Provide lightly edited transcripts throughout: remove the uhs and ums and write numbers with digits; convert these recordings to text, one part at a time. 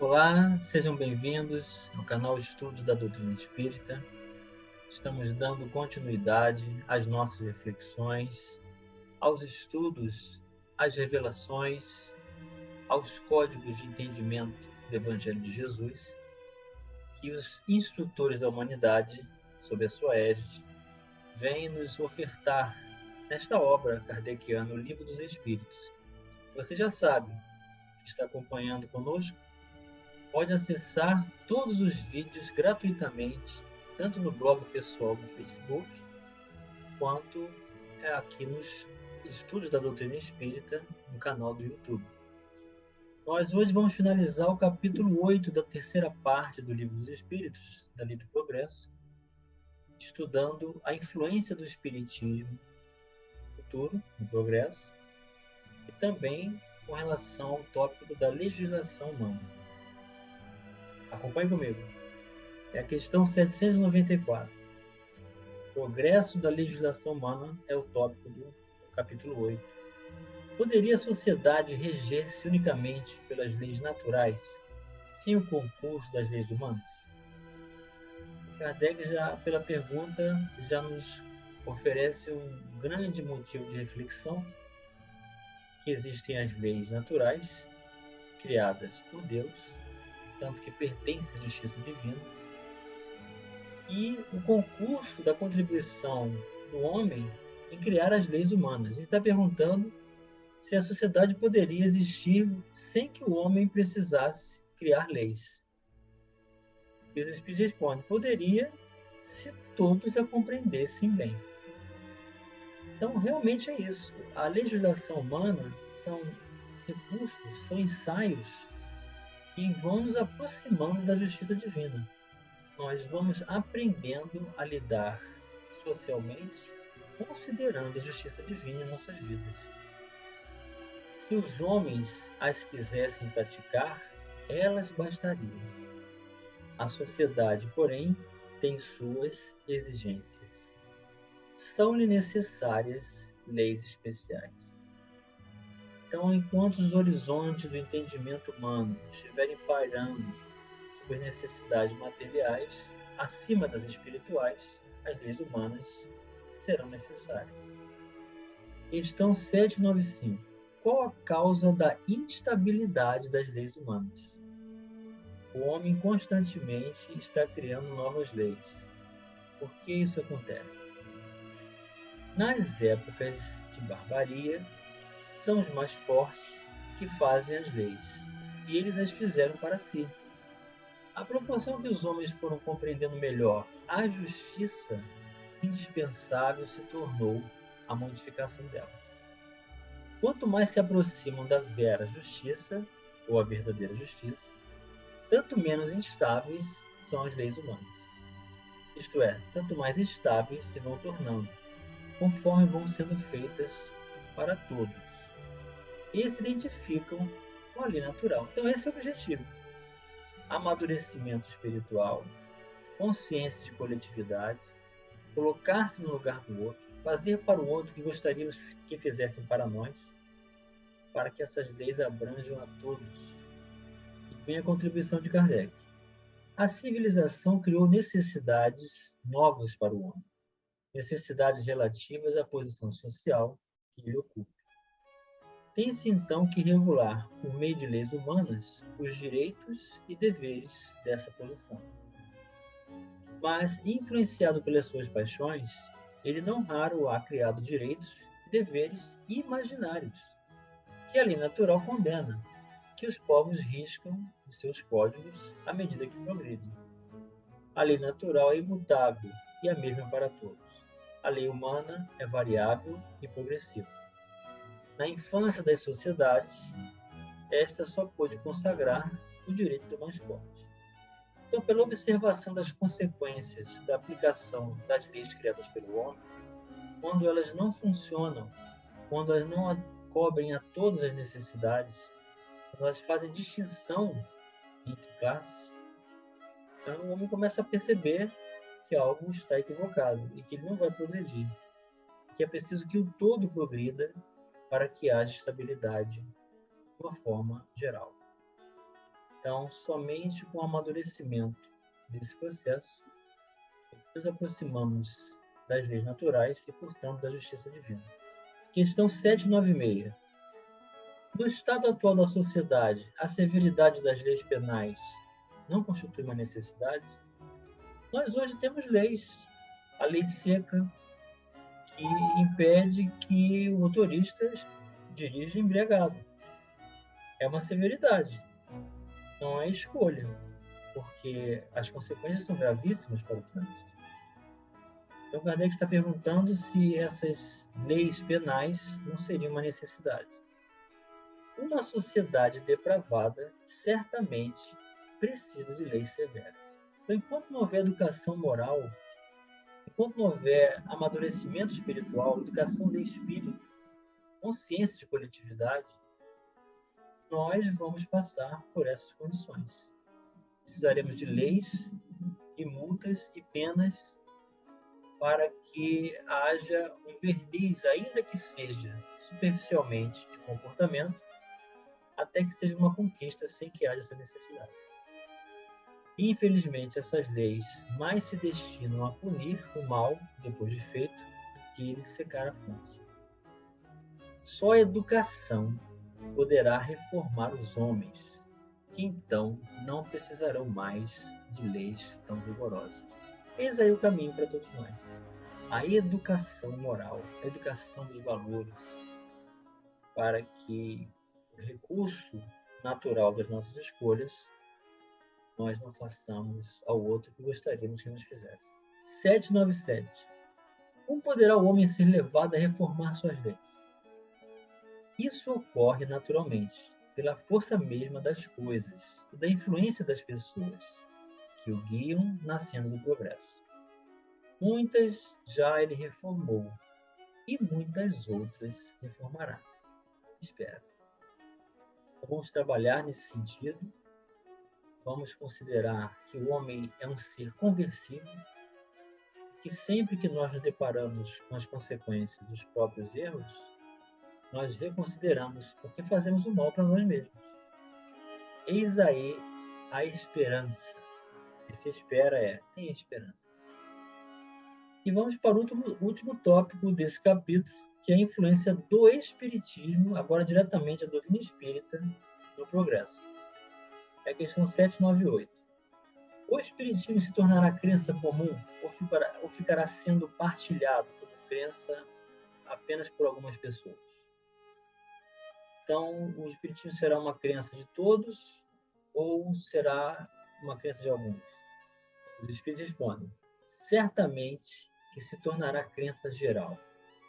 Olá, sejam bem-vindos ao canal Estudos da Doutrina Espírita. Estamos dando continuidade às nossas reflexões, aos estudos, às revelações, aos códigos de entendimento do Evangelho de Jesus, que os instrutores da humanidade, sob a sua égide, vêm nos ofertar nesta obra kardeciana, o Livro dos Espíritos. Você já sabe, que está acompanhando conosco, pode acessar todos os vídeos gratuitamente, tanto no blog pessoal do Facebook, quanto aqui nos Estudos da Doutrina Espírita, no canal do YouTube. Nós hoje vamos finalizar o capítulo 8 da terceira parte do Livro dos Espíritos, da Lei do Progresso, estudando a influência do Espiritismo no futuro, no progresso, e também com relação ao tópico da legislação humana. Acompanhe comigo. É a questão 794. Progresso da legislação humana é o tópico do capítulo 8. Poderia a sociedade reger-se unicamente pelas leis naturais, sem o concurso das leis humanas? Kardec, pela pergunta, já nos oferece um grande motivo de reflexão, que existem as leis naturais, criadas por Deus, tanto que pertence à justiça divina, e o concurso da contribuição do homem em criar as leis humanas. Ele está perguntando se a sociedade poderia existir sem que o homem precisasse criar leis. E os Espíritos respondem: poderia, se todos a compreendessem bem. Então, realmente é isso. A legislação humana são recursos, são ensaios que vão nos aproximando da justiça divina. Nós vamos aprendendo a lidar socialmente, considerando a justiça divina em nossas vidas. Se os homens as quisessem praticar, elas bastariam. A sociedade, porém, tem suas exigências. São-lhe necessárias leis especiais. Então, enquanto os horizontes do entendimento humano estiverem pairando sobre as necessidades materiais, acima das espirituais, as leis humanas serão necessárias. Questão 795. Qual a causa da instabilidade das leis humanas? O homem constantemente está criando novas leis. Por que isso acontece? Nas épocas de barbaria, são os mais fortes que fazem as leis, e eles as fizeram para si. À proporção que os homens foram compreendendo melhor a justiça, indispensável se tornou a modificação delas. Quanto mais se aproximam da vera justiça, ou a verdadeira justiça, tanto menos instáveis são as leis humanas. Isto é, tanto mais estáveis se vão tornando, conforme vão sendo feitas para todos. E se identificam com a lei natural. Então esse é o objetivo. Amadurecimento espiritual, consciência de coletividade, colocar-se no lugar do outro, fazer para o outro o que gostaríamos que fizessem para nós, para que essas leis abranjam a todos. E vem a contribuição de Kardec. A civilização criou necessidades novas para o homem, necessidades relativas à posição social que ele ocupa. Tem-se então que regular, por meio de leis humanas, os direitos e deveres dessa posição. Mas, influenciado pelas suas paixões, ele não raro há criado direitos e deveres imaginários, que a lei natural condena, que os povos riscam em seus códigos à medida que progridem. A lei natural é imutável e a mesma para todos. A lei humana é variável e progressiva. Na infância das sociedades, esta só pôde consagrar o direito do mais forte. Então, pela observação das consequências da aplicação das leis criadas pelo homem, quando elas não funcionam, quando elas não cobrem a todas as necessidades, quando elas fazem distinção entre classes, então o homem começa a perceber que algo está equivocado e que ele não vai progredir, que é preciso que o todo progrida para que haja estabilidade de uma forma geral. Então, somente com o amadurecimento desse processo, nos aproximamos das leis naturais e, portanto, da justiça divina. Questão 796. No estado atual da sociedade, a severidade das leis penais não constitui uma necessidade? Nós hoje temos leis. A lei seca, que impede que o motorista dirija embriagado. É uma severidade, não é escolha, porque as consequências são gravíssimas para o trânsito. Então, Kardec está perguntando se essas leis penais não seriam uma necessidade. Uma sociedade depravada certamente precisa de leis severas. Então, enquanto não houver educação moral, enquanto não houver amadurecimento espiritual, educação de espírito, consciência de coletividade, nós vamos passar por essas condições. Precisaremos de leis e multas e penas para que haja um verniz, ainda que seja superficialmente, de comportamento, até que seja uma conquista sem que haja essa necessidade. Infelizmente, essas leis mais se destinam a punir o mal, depois de feito, do que secar a fonte. Só a educação poderá reformar os homens, que então não precisarão mais de leis tão rigorosas. Eis aí o caminho para todos nós. A educação moral, a educação dos valores, para que o recurso natural das nossas escolhas nós não façamos ao outro o que gostaríamos que nos fizesse. 797. Como poderá o homem ser levado a reformar suas leis? Isso ocorre naturalmente, pela força mesma das coisas e da influência das pessoas, que o guiam na senda do progresso. Muitas já ele reformou, e muitas outras reformará. Espero. Vamos trabalhar nesse sentido. Vamos considerar que o homem é um ser conversível, que sempre que nós nos deparamos com as consequências dos próprios erros, nós reconsideramos porque fazemos o mal para nós mesmos. Eis aí a esperança. Esse espera tem esperança. E vamos para o último tópico desse capítulo, que é a influência do Espiritismo, agora diretamente a doutrina espírita, no progresso. É a questão 798. O Espiritismo se tornará crença comum ou ficará sendo partilhado como crença apenas por algumas pessoas? Então, o Espiritismo será uma crença de todos ou será uma crença de alguns? Os Espíritos respondem: certamente que se tornará crença geral,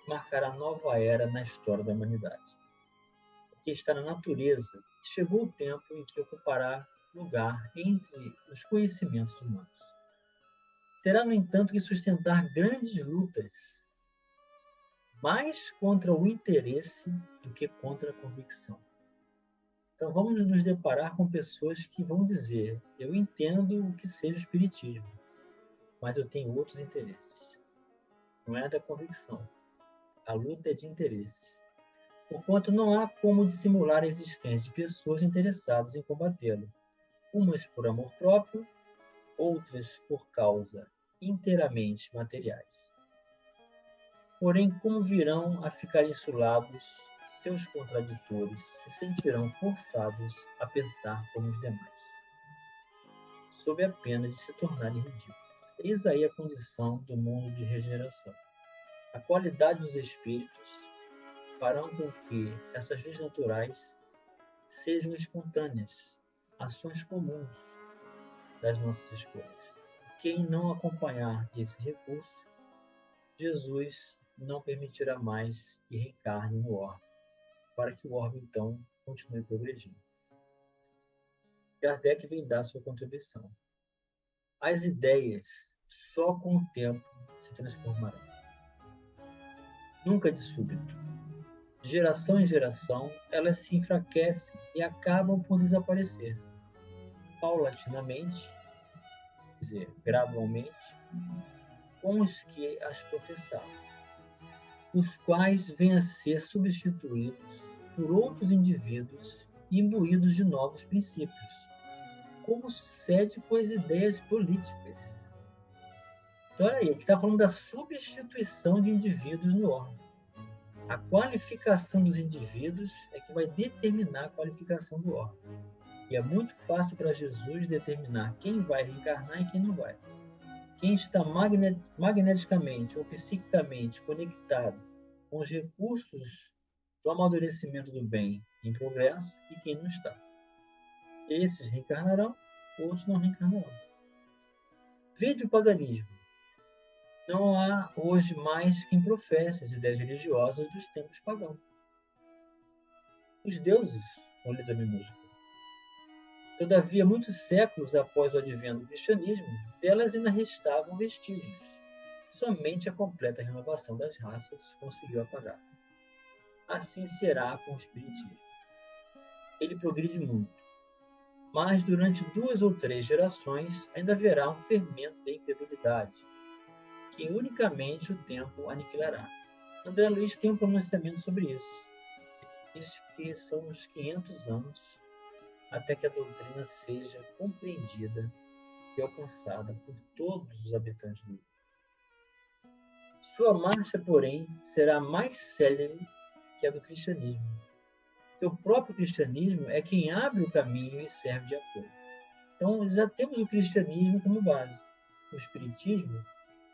marcará nova era na história da humanidade. Porque está na natureza, chegou o tempo em que ocupará lugar entre os conhecimentos humanos. Terá, no entanto, que sustentar grandes lutas, mais contra o interesse do que contra a convicção. Então, vamos nos deparar com pessoas que vão dizer: eu entendo o que seja o espiritismo, mas eu tenho outros interesses. Não é da convicção. A luta é de interesses. Porquanto não há como dissimular a existência de pessoas interessadas em combatê-lo, umas por amor próprio, outras por causa inteiramente materiais. Porém, como virão a ficar insulados, seus contraditores se sentirão forçados a pensar como os demais, sob a pena de se tornarem ridículos. Eis aí a condição do mundo de regeneração. A qualidade dos espíritos farão com que essas leis naturais sejam espontâneas, ações comuns das nossas escolhas. Quem não acompanhar esse recurso, Jesus não permitirá mais que reencarne no orbe, para que o orbe, então, continue progredindo. Kardec vem dar sua contribuição. As ideias, só com o tempo, se transformarão. Nunca de súbito. De geração em geração, elas se enfraquecem e acabam por desaparecer. Paulatinamente, quer dizer, gradualmente, com os que as professavam, os quais vêm a ser substituídos por outros indivíduos imbuídos de novos princípios, como sucede com as ideias políticas. Então, olha aí, aqui está falando da substituição de indivíduos no órgão. A qualificação dos indivíduos é que vai determinar a qualificação do órgão. E é muito fácil para Jesus determinar quem vai reencarnar e quem não vai. Quem está magneticamente ou psiquicamente conectado com os recursos do amadurecimento do bem em progresso e quem não está. Esses reencarnarão, outros não reencarnarão. Vede o paganismo. Não há hoje mais quem professe as ideias religiosas dos tempos pagãos. Os deuses, com letra minúscula. Todavia, muitos séculos após o advento do cristianismo, delas ainda restavam vestígios. Somente a completa renovação das raças conseguiu apagar. Assim será com o espiritismo. Ele progride muito, mas durante 2 ou 3 gerações ainda haverá um fermento de incredulidade, que unicamente o tempo aniquilará. André Luiz tem um pronunciamento sobre isso. Diz que são uns 500 anos até que a doutrina seja compreendida e alcançada por todos os habitantes do mundo. Sua marcha, porém, será mais célere que a do cristianismo, porque o próprio cristianismo é quem abre o caminho e serve de apoio. Então, já temos o cristianismo como base. O espiritismo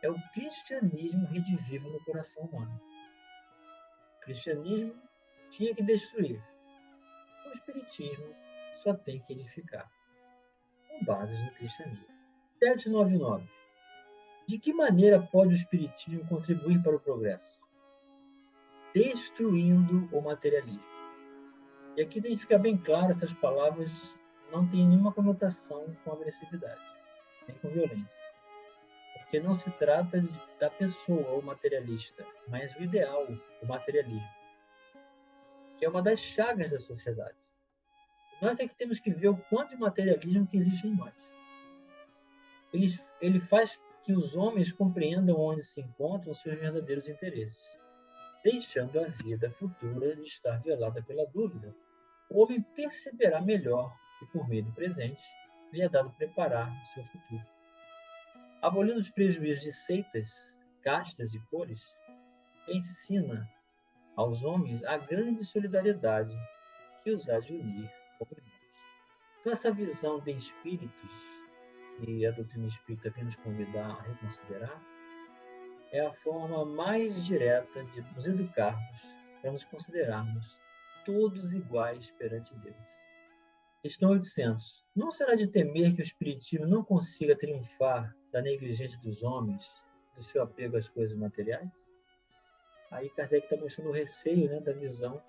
é o cristianismo redivivo no coração humano. O cristianismo tinha que destruir. O espiritismo só tem que edificar, com bases no cristianismo. 799. De que maneira pode o espiritismo contribuir para o progresso? Destruindo o materialismo. E aqui tem que ficar bem claro, essas palavras não têm nenhuma conotação com agressividade, nem com violência. Porque não se trata da pessoa, o materialista, mas o ideal, o materialismo, que é uma das chagas da sociedade. Nós é que temos que ver o quanto de materialismo que existe em nós. Ele faz que os homens compreendam onde se encontram seus verdadeiros interesses, deixando a vida futura de estar velada pela dúvida. O homem perceberá melhor que, por meio do presente, lhe é dado preparar o seu futuro. Abolindo os prejuízos de seitas, castas e cores, ensina aos homens a grande solidariedade que os há de unir como irmãos. Então, essa visão de espíritos que a doutrina espírita vem nos convidar a reconsiderar é a forma mais direta de nos educarmos para nos considerarmos todos iguais perante Deus. Questão 800. Não será de temer que o espiritismo não consiga triunfar da negligência dos homens, do seu apego às coisas materiais? Aí Kardec está mostrando o receio, né, da visão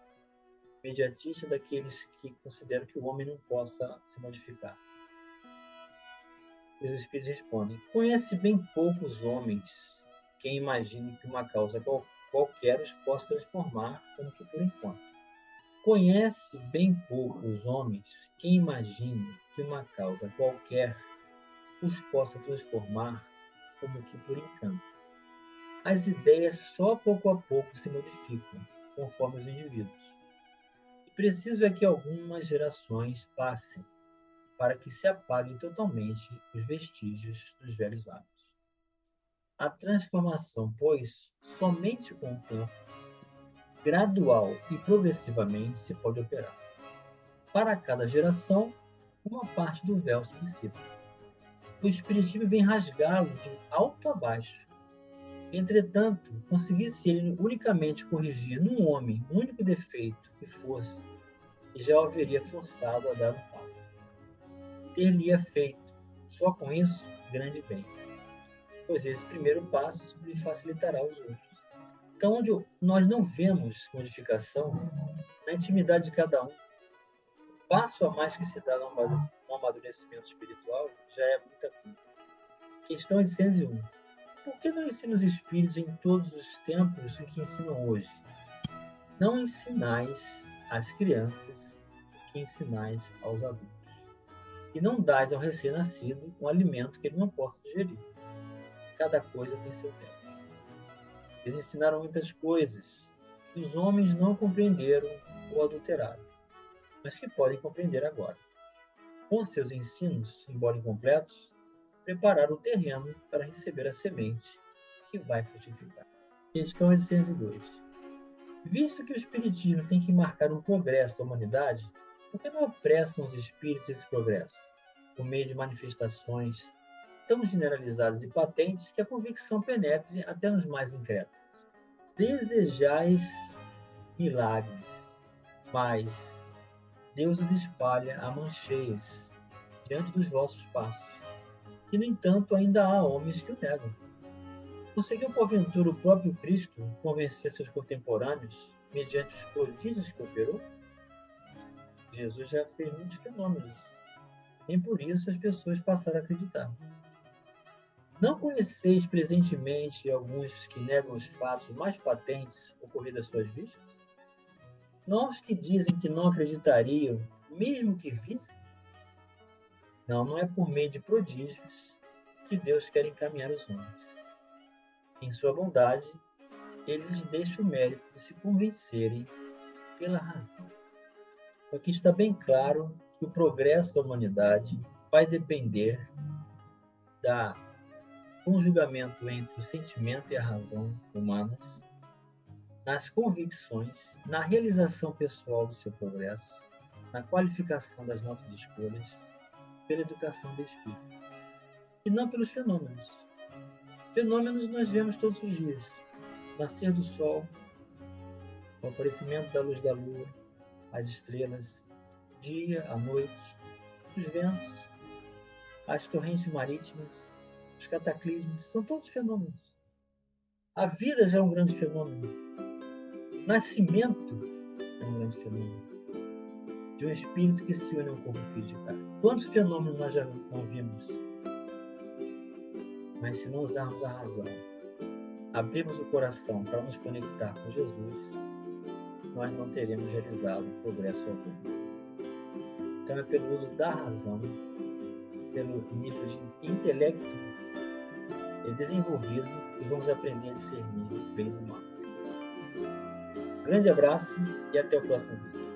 imediatista daqueles que consideram que o homem não possa se modificar. E os espíritos respondem: conhece bem poucos homens quem imagine que uma causa qualquer os possa transformar, como que por enquanto. Conhece bem poucos homens quem imagine que uma causa qualquer os possa transformar, como que por encanto. As ideias só pouco a pouco se modificam, conforme os indivíduos. E preciso é que algumas gerações passem para que se apaguem totalmente os vestígios dos velhos hábitos. A transformação, pois, somente com o tempo, gradual e progressivamente se pode operar. Para cada geração, uma parte do véu se dissipa. O espiritismo vem rasgá-lo de alto a baixo. Entretanto, conseguisse ele unicamente corrigir num homem um único defeito que fosse, e já o haveria forçado a dar um passo. Ter-lhe-ia feito, só com isso, grande bem, pois esse primeiro passo lhe facilitará os outros. Então, onde nós não vemos modificação, na intimidade de cada um, o passo a mais que se dá no amadurecimento espiritual já é muita coisa. Questão 801. Por que não ensina os espíritos em todos os tempos o que ensinam hoje? Não ensinais às crianças o que ensinais aos adultos. E não dais ao recém-nascido um alimento que ele não possa digerir. Cada coisa tem seu tempo. Eles ensinaram muitas coisas que os homens não compreenderam ou adulteraram, mas que podem compreender agora. com seus ensinos, embora incompletos, preparar o terreno para receber a semente que vai frutificar. Questão 802. Visto que o Espiritismo tem que marcar um progresso da humanidade, por que não apressam os espíritos esse progresso, por meio de manifestações tão generalizadas e patentes que a convicção penetre até nos mais incrédulos? Desejais milagres, mas Deus os espalha a mancheias diante dos vossos passos, e, no entanto, ainda há homens que o negam. Conseguiu, porventura, o próprio Cristo convencer seus contemporâneos mediante os prodígios que operou? Jesus já fez muitos fenômenos, nem por isso as pessoas passaram a acreditar. Não conheceis presentemente alguns que negam os fatos mais patentes ocorridos às suas vistas? Não os que dizem que não acreditariam, mesmo que vissem? Não é por meio de prodígios que Deus quer encaminhar os homens. Em sua bondade, ele lhes deixa o mérito de se convencerem pela razão. Aqui está bem claro que o progresso da humanidade vai depender do conjugamento entre o sentimento e a razão humanas, nas convicções, na realização pessoal do seu progresso, na qualificação das nossas escolhas, pela educação do espírito, e não pelos fenômenos. Fenômenos nós vemos todos os dias: nascer do sol, o aparecimento da luz da lua, as estrelas, dia, a noite, os ventos, as torrentes marítimas, os cataclismos, são todos fenômenos. A vida já é um grande fenômeno. O nascimento é um grande fenômeno de um espírito que se une a um corpo físico. Quantos fenômenos nós já não vimos? Mas se não usarmos a razão, abrirmos o coração para nos conectar com Jesus, nós não teremos realizado progresso algum. Então é pelo uso da razão, pelo nível de intelecto desenvolvido, que vamos aprender a discernir o bem do mal. Grande abraço e até o próximo vídeo.